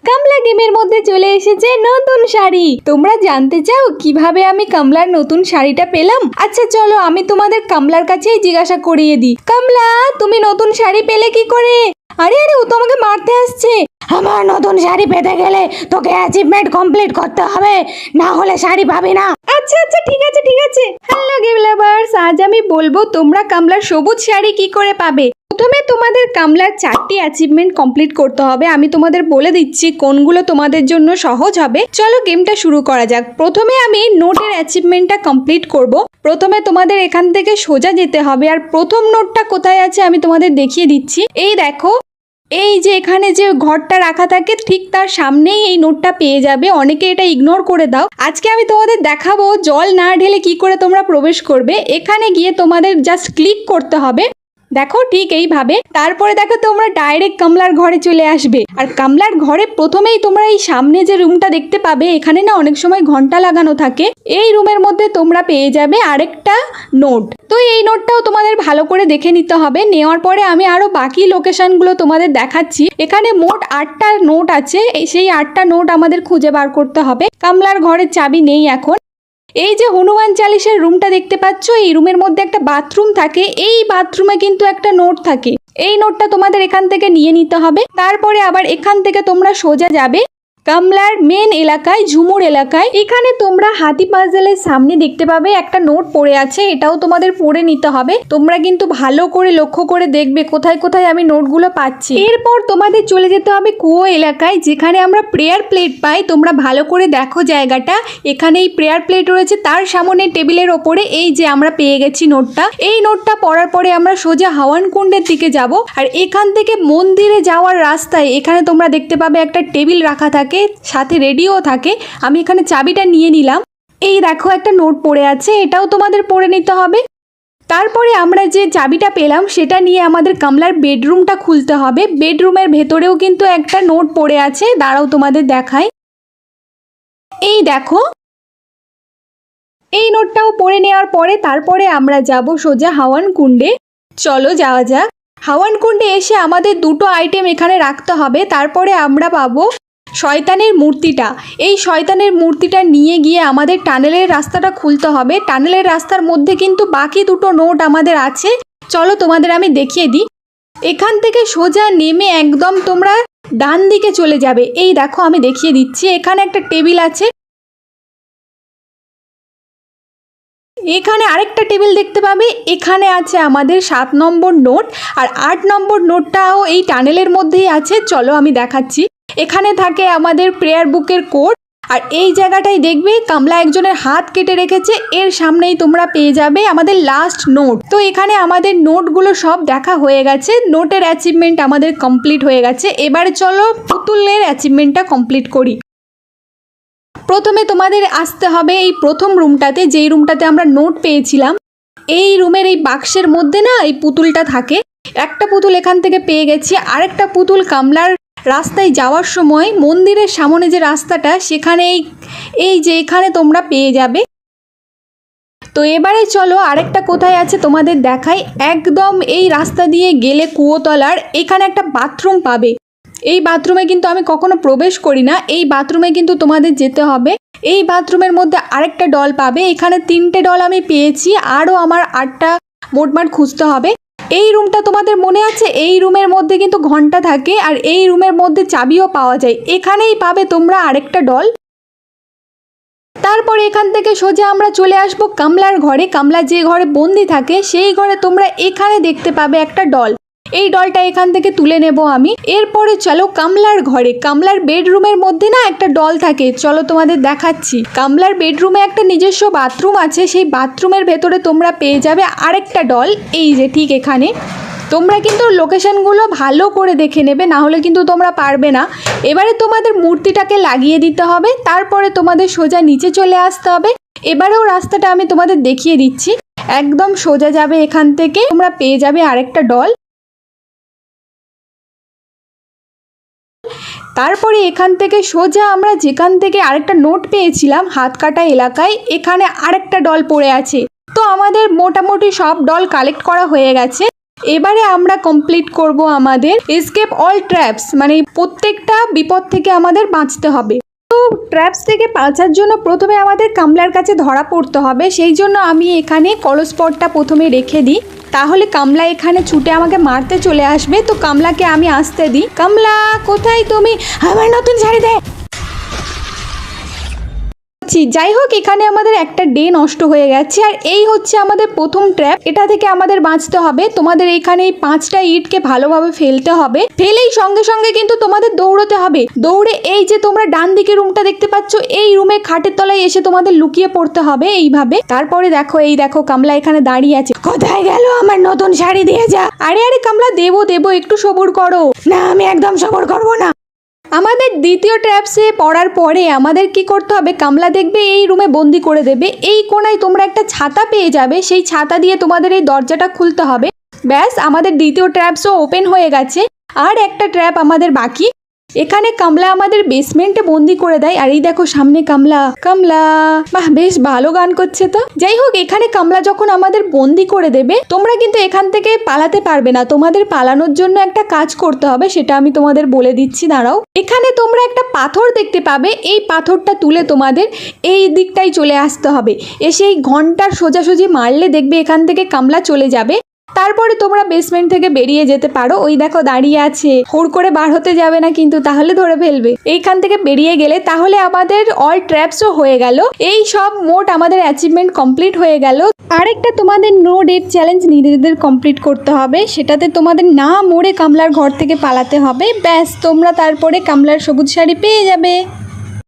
কামলা গেমের মধ্যে চলে এসেছে নতুন শাড়ি। তোমরা জানতে চাও কিভাবে আমি কামলার নতুন শাড়িটা পেলাম? আচ্ছা চলো আমি তোমাদের কামলার কাছেই জিজ্ঞাসা করিয়ে দিই। কামলা, তুমি নতুন শাড়ি পেলে কি করে? আরে আরে, ও তো আমাকে মারতে আসছে। আমার নতুন শাড়ি পেতে গেলে তোকে অ্যাচিভমেন্ট কমপ্লিট করতে হবে, না হলে শাড়ি পাবি না। আচ্ছা আচ্ছা, ঠিক আছে ঠিক আছে। হ্যালো গেম লাভার্স, আজ আমি বলবো তোমরা কামলার সবুজ শাড়ি কি করে পাবে। প্রথমে তোমাদের কামলার 4টি অ্যাচিভমেন্ট কমপ্লিট করতে হবে। আমি তোমাদের বলে দিচ্ছি কোনগুলো তোমাদের জন্য সহজ হবে। চলো গেমটা শুরু করা যাক। প্রথমে আমি নোটের অ্যাচিভমেন্টটা কমপ্লিট করব। প্রথমে তোমাদের এখান থেকে সোজা যেতে হবে, আর প্রথম নোটটা কোথায় আছে আমি তোমাদের দেখিয়ে দিচ্ছি। এই দেখো, এই যে এখানে যে ঘরটা রাখা থাকে ঠিক তার সামনেই এই নোটটা পেয়ে যাবে। অনেকে এটা ইগনোর করে দাও। আজকে আমি তোমাদের দেখাবো জল না ঢেলে কি করে তোমরা প্রবেশ করবে। এখানে গিয়ে তোমাদের জাস্ট ক্লিক করতে হবে, দেখো ঠিক এইভাবে। তারপরে দেখো তোমরা ডাইরেক্ট কামলার ঘরে চলে আসবে। আর কামলার ঘরে প্রথমেই তোমরা এই সামনে যে রুমটা দেখতে পাবে, এখানে না অনেক সময় ঘন্টা লাগানো থাকে। এই রুমের মধ্যে তোমরা পেয়ে যাবে আরেকটা নোট। তো এই নোটটাও তোমাদের ভালো করে দেখে নিতে হবে। নেওয়ার পরে আমি আরো বাকি লোকেশনগুলো তোমাদের দেখাচ্ছি। এখানে মোট 8টা নোট আছে। সেই 8টা নোট আমাদের খুঁজে বার করতে হবে। কামলার ঘরের চাবি নেই এখন। এই যে হনুমান চালিসার রুমটা দেখতে পাচ্ছ, এই রুমের মধ্যে একটা বাথরুম থাকে। এই বাথরুমে কিন্তু একটা নোট থাকে। এই নোটটা তোমাদের এখান থেকে নিয়ে নিতে হবে। তারপরে আবার এখান থেকে তোমরা সোজা যাবে কামলার মেন এলাকায়, ঝুমুর এলাকায়। এখানে তোমরা হাতি পাজেলের সামনে দেখতে পাবে একটা নোট পড়ে আছে। এটাও তোমাদের পড়ে নিতে হবে। তোমরা কিন্তু ভালো করে লক্ষ্য করে দেখবে কোথায় কোথায় আমি নোটগুলো পাচ্ছি। এরপর তোমাদের চলে যেতে হবে কুয়ো এলাকায়, যেখানে আমরা প্রেয়ার প্লেট পাই। তোমরা ভালো করে দেখো জায়গাটা। এখানে এই প্রেয়ার প্লেট রয়েছে, তার সামনে টেবিলের ওপরে এই যে আমরা পেয়ে গেছি নোটটা। এই নোটটা পড়ার পরে আমরা সোজা হাওয়ান কুণ্ডের দিকে যাব। আর এখান থেকে মন্দিরে যাওয়ার রাস্তায় এখানে তোমরা দেখতে পাবে একটা টেবিল রাখা থাকে, সাথে রেডিও থাকে। আমি এখানে চাবিটা নিয়ে নিলাম। এই দেখো একটা নোট পড়ে আছে, এটাও তোমাদের পড়ে নিতে হবে। তারপরে আমরা যে চাবিটা পেলাম সেটা নিয়ে আমাদের কামলার বেডরুমটা খুলতে হবে। বেডরুমের ভেতরেও কিন্তু একটা নোট পড়ে আছে, দাঁড়াও তোমাদের দেখাই। এই দেখো, এই নোটটাও পড়ে নেওয়ার পরে তারপরে আমরা যাব সোজা হাওয়ান কুণ্ডে। চলো যাওয়া যাক। হাওয়ান কুণ্ডে এসে আমাদের দুটো আইটেম এখানে রাখতে হবে। তারপরে আমরা পাবো শয়তানের মূর্তিটা। এই শয়তানের মূর্তিটা নিয়ে গিয়ে আমাদের টানেলের রাস্তাটা খুলতে হবে। টানেলের রাস্তার মধ্যে কিন্তু বাকি দুটো নোট আমাদের আছে। চলো তোমাদের আমি দেখিয়ে দিই। এখান থেকে সোজা নেমে একদম তোমরা ডান দিকে চলে যাবে। এই দেখো আমি দেখিয়ে দিচ্ছি, এখানে একটা টেবিল আছে। এখানে আরেকটা টেবিল দেখতে পাবে। এখানে আছে আমাদের 7 নম্বর নোট, আর 8 নম্বর নোটটাও এই টানেলের মধ্যেই আছে। চলো আমি দেখাচ্ছি। এখানে থাকে আমাদের প্রেয়ার বুকের কোড। আর এই জায়গাটাই দেখবে কামলা একজনের হাত কেটে রেখেছে। এর সামনেই তোমরা পেয়ে যাবে আমাদের লাস্ট নোট। তো এখানে আমাদের নোটগুলো সব দেখা হয়ে গেছে। নোটের অ্যাচিভমেন্ট আমাদের কমপ্লিট হয়ে গেছে। এবারে চলো পুতুলের অ্যাচিভমেন্টটা কমপ্লিট করি। প্রথমে তোমাদের আসতে হবে এই প্রথম রুমটাতে, যেই রুমটাতে আমরা নোট পেয়েছিলাম। এই রুমের এই বাক্সের মধ্যে না এই পুতুলটা থাকে। একটা পুতুল এখান থেকে পেয়ে গেছি। আরেকটা পুতুল কামলার রাস্তায় যাওয়ার সময় মন্দিরের সামনে যে রাস্তাটা, সেখানে এই যে এখানে তোমরা পেয়ে যাবে। তো এবারে চলো আরেকটা কোথায় আছে তোমাদের দেখাই। একদম এই রাস্তা দিয়ে গেলে কুয়োতলার এখানে একটা বাথরুম পাবে। এই বাথরুমে কিন্তু আমি কখনো প্রবেশ করি না। এই বাথরুমে কিন্তু তোমাদের যেতে হবে। এই বাথরুমের মধ্যে আরেকটা ডল পাবে। এখানে 3টে ডল আমি পেয়েছি, আরও আমার 8টা মোটমাট খুঁজতে হবে। এই রুমটা তোমাদের মনে আছে, এই রুমের মধ্যে কিন্তু ঘন্টা থাকে, আর এই রুমের মধ্যে চাবিও পাওয়া যায়। এখানেই পাবে তোমরা আরেকটা ডল। তারপর এখান থেকে সোজা আমরা চলে আসবো কামলার ঘরে। কামলা যে ঘরে বন্দি থাকে সেই ঘরে তোমরা এখানে দেখতে পাবে একটা ডল। এই ডলটা এখান থেকে তুলে নেব আমি। এরপরে চলো কামলার ঘরে। কামলার বেডরুমের মধ্যে না একটা ডল থাকে, চলো তোমাদের দেখাচ্ছি। কামলার বেডরুমে একটা নিজস্ব বাথরুম আছে। সেই বাথরুমের ভেতরে তোমরা পেয়ে যাবে আরেকটা ডল। এই যে ঠিক এখানে। তোমরা কিন্তু লোকেশনগুলো ভালো করে দেখে নেবে, না হলে কিন্তু তোমরা পারবে না। এবারে তোমাদের মূর্তিটাকে লাগিয়ে দিতে হবে। তারপরে তোমাদের সোজা নিচে চলে আসতে হবে। এবারেও রাস্তাটা আমি তোমাদের দেখিয়ে দিচ্ছি। একদম সোজা যাবে, এখান থেকে তোমরা পেয়ে যাবে আরেকটা ডল। তারপরে এখান থেকে সোজা আমরা যেখান থেকে আরেকটা নোট পেয়েছিলাম হাত কাটা এলাকায়, এখানে আরেকটা ডল পড়ে আছে। তো আমাদের মোটামুটি সব ডল কালেক্ট করা হয়ে গেছে। এবারে আমরা কমপ্লিট করব আমাদের এসকেপ অল ট্র্যাপস, মানে প্রত্যেকটা বিপদ থেকে আমাদের বাঁচতে হবে। তো ট্র্যাপস থেকে বাঁচার জন্য প্রথমে আমাদের কামলার কাছে ধরা পড়তে হবে, সেই জন্য আমি এখানে কলস্পটটা প্রথমে রেখে দিই, তাহলে কামলা এখানে ছুটে আমাকে মারতে চলে আসবে। তো কামলাকে আমি আসতে দিই। কামলা কোথায় তুমি? আমার নতুন শাড়ি দে। যাই হোক, এখানে আমাদের একটা ডে নষ্ট হয়ে গেছে, আর এই হচ্ছে আমাদের প্রথম ট্র্যাপ। এটা থেকে আমাদের বাঁচতে হবে। তোমাদের এখানে এই 5টা ইটকে ভালোভাবে ফেলতে হবে, ফেলেই সঙ্গে সঙ্গে কিন্তু তোমাদের দৌড়তে হবে। দৌড়ে এই যে তোমরা ডান দিকে রুমটা দেখতে পাচ্ছ, এই রুমে খাটের তলায় এসে তোমাদের লুকিয়ে পড়তে হবে এইভাবে। তারপরে দেখো, এই দেখো কামলা এখানে দাঁড়িয়ে আছে। কোথায় গেল আমার নতুন শাড়ি? দিয়ে যা। আরে আরে কামলা, দেবো দেবো, একটু সবুর করো। না, আমি একদম সবুর করবো না। আমাদের দ্বিতীয় ট্র্যাপসে পড়ার পরে আমাদের কি করতে হবে, কামলা দেখবে এই রুমে বন্দি করে দেবে। এই কোণায় তোমরা একটা ছাতা পেয়ে যাবে, সেই ছাতা দিয়ে তোমাদের এই দরজাটা খুলতে হবে। ব্যাস, আমাদের দ্বিতীয় ট্র্যাপসও ওপেন হয়ে গেছে। আর একটা ট্র্যাপ আমাদের বাকি। এখানে কামলা আমাদের বেসমেন্টে বন্দি করে দেয়। আর এই দেখো সামনে কামলা। কামলা, বাহ, বেশ ভালো গান করছে তো। যাই হোক, এখানে কামলা যখন আমাদের বন্দি করে দেবে, তোমরা কিন্তু এখান থেকে পালাতে পারবে না। তোমাদের পালানোর জন্য একটা কাজ করতে হবে, সেটা আমি তোমাদের বলে দিচ্ছি, দাঁড়াও। এখানে তোমরা একটা পাথর দেখতে পাবে, এই পাথরটা তুলে তোমাদের এই দিকটাই চলে আসতে হবে। এসে এই ঘন্টার সোজাসুজি মারলে দেখবে এখান থেকে কামলা চলে যাবে। তারপরে তোমরা বেসমেন্ট থেকে বেরিয়ে যেতে পারো। ওই দেখো দাঁড়িয়ে আছে, হুড় করে বার হতে যাবে না কিন্তু, তাহলে ধরে ফেলবে। এইখান থেকে বেরিয়ে গেলে তাহলে আমাদের অল ট্র্যাপসও হয়ে গেল। এই সব মোট আমাদের অ্যাচিভমেন্ট কমপ্লিট হয়ে গেল। আরেকটা তোমাদের নো ডেট চ্যালেঞ্জ নিজেদের কমপ্লিট করতে হবে, সেটাতে তোমাদের না মরে কামলার ঘর থেকে পালাতে হবে। ব্যাস, তোমরা তারপরে কামলার সবুজ শাড়ি পেয়ে যাবে।